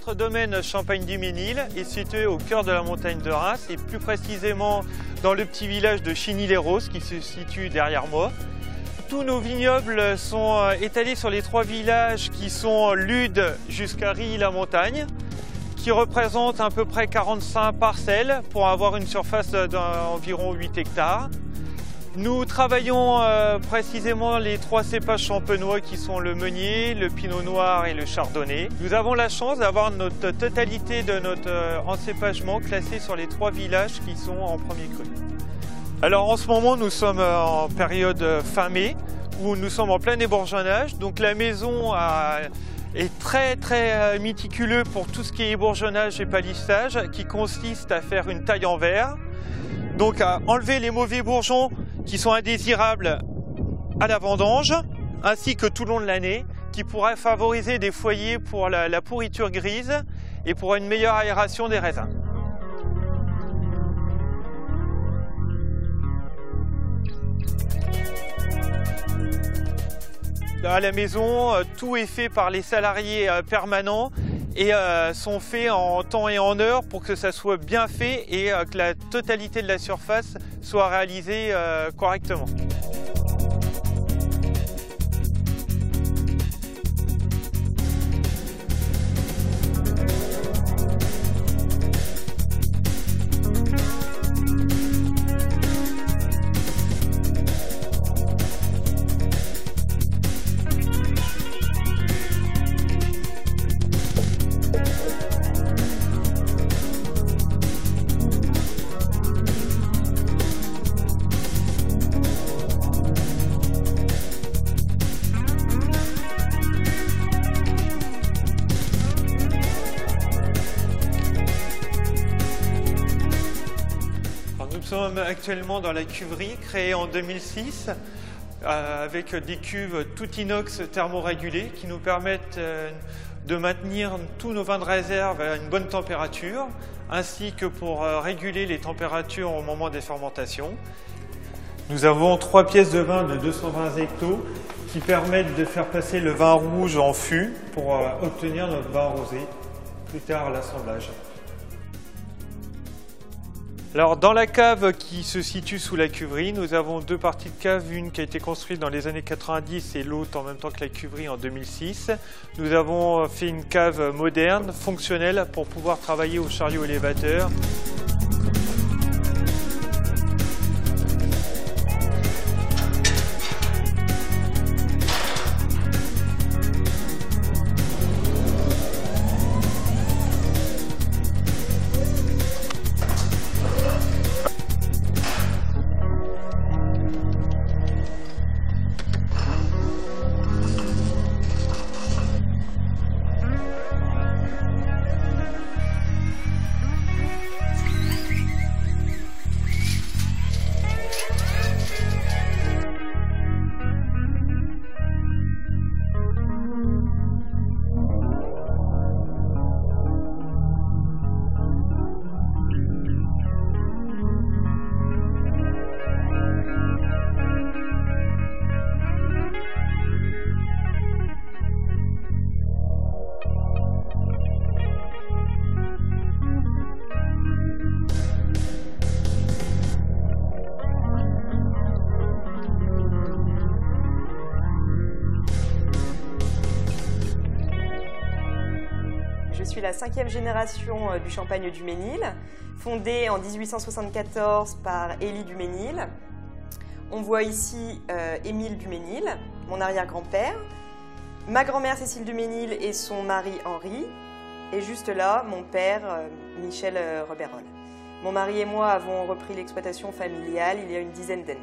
Notre domaine Champagne-du-Mesnil est situé au cœur de la montagne de Reims et plus précisément dans le petit village de Chigny-les-Roses qui se situe derrière moi. Tous nos vignobles sont étalés sur les 3 villages qui sont Lude jusqu'à Rilly-la-Montagne, qui représentent à peu près 45 parcelles pour avoir une surface d'environ 8 hectares. Nous travaillons précisément les 3 cépages champenois qui sont le meunier, le pinot noir et le chardonnay. Nous avons la chance d'avoir notre totalité de notre encépagement classé sur les 3 villages qui sont en premier cru. Alors en ce moment nous sommes en période fin mai où nous sommes en plein ébourgeonnage. Donc la maison est très méticuleux pour tout ce qui est ébourgeonnage et palissage qui consiste à faire une taille en verre. Donc à enlever les mauvais bourgeons qui sont indésirables à la vendange, ainsi que tout le long de l'année, qui pourraient favoriser des foyers pour la pourriture grise et pour une meilleure aération des raisins. À la maison, tout est fait par les salariés permanents et sont faits en temps et en heure pour que ça soit bien fait et que la totalité de la surface soit réalisée correctement. Nous sommes actuellement dans la cuverie créée en 2006 avec des cuves tout inox thermorégulées qui nous permettent de maintenir tous nos vins de réserve à une bonne température ainsi que pour réguler les températures au moment des fermentations. Nous avons 3 pièces de vin de 220 hectos qui permettent de faire passer le vin rouge en fût pour obtenir notre vin rosé plus tard à l'assemblage. Alors dans la cave qui se situe sous la cuverie, nous avons 2 parties de cave, une qui a été construite dans les années 90 et l'autre en même temps que la cuverie en 2006. Nous avons fait une cave moderne, fonctionnelle pour pouvoir travailler au chariot élévateur. Je suis la 5e génération du Champagne du Mesnil, fondée en 1874 par Élie du Mesnil. On voit ici Émile du Mesnil, mon arrière-grand-père, ma grand-mère Cécile du Mesnil et son mari Henri, et juste là, mon père Michel Reberol. Mon mari et moi avons repris l'exploitation familiale il y a une dizaine d'années.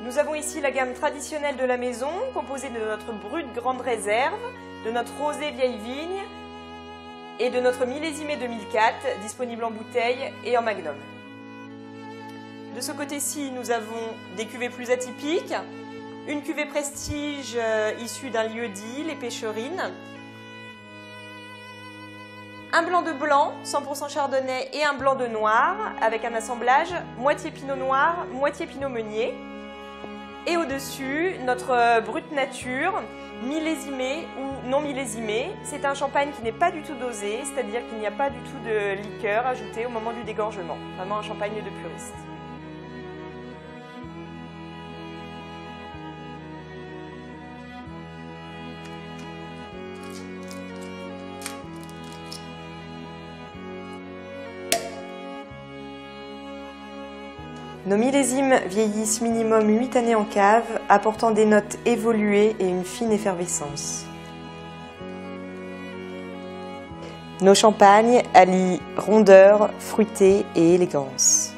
Nous avons ici la gamme traditionnelle de la maison, composée de notre brut grande réserve, de notre rosé vieille vigne et de notre millésimé 2004, disponible en bouteille et en magnum. De ce côté-ci, nous avons des cuvées plus atypiques, une cuvée prestige issue d'un lieu-dit, les Pêcherines, Un blanc de blanc, 100% chardonnay, et un blanc de noir, avec un assemblage moitié pinot noir, moitié pinot meunier. Et au-dessus, notre brut nature, millésimé ou non millésimé. C'est un champagne qui n'est pas du tout dosé, c'est-à-dire qu'il n'y a pas du tout de liqueur ajoutée au moment du dégorgement. Vraiment un champagne de puriste. Nos millésimes vieillissent minimum 8 années en cave, apportant des notes évoluées et une fine effervescence. Nos champagnes allient rondeur, fruité et élégance.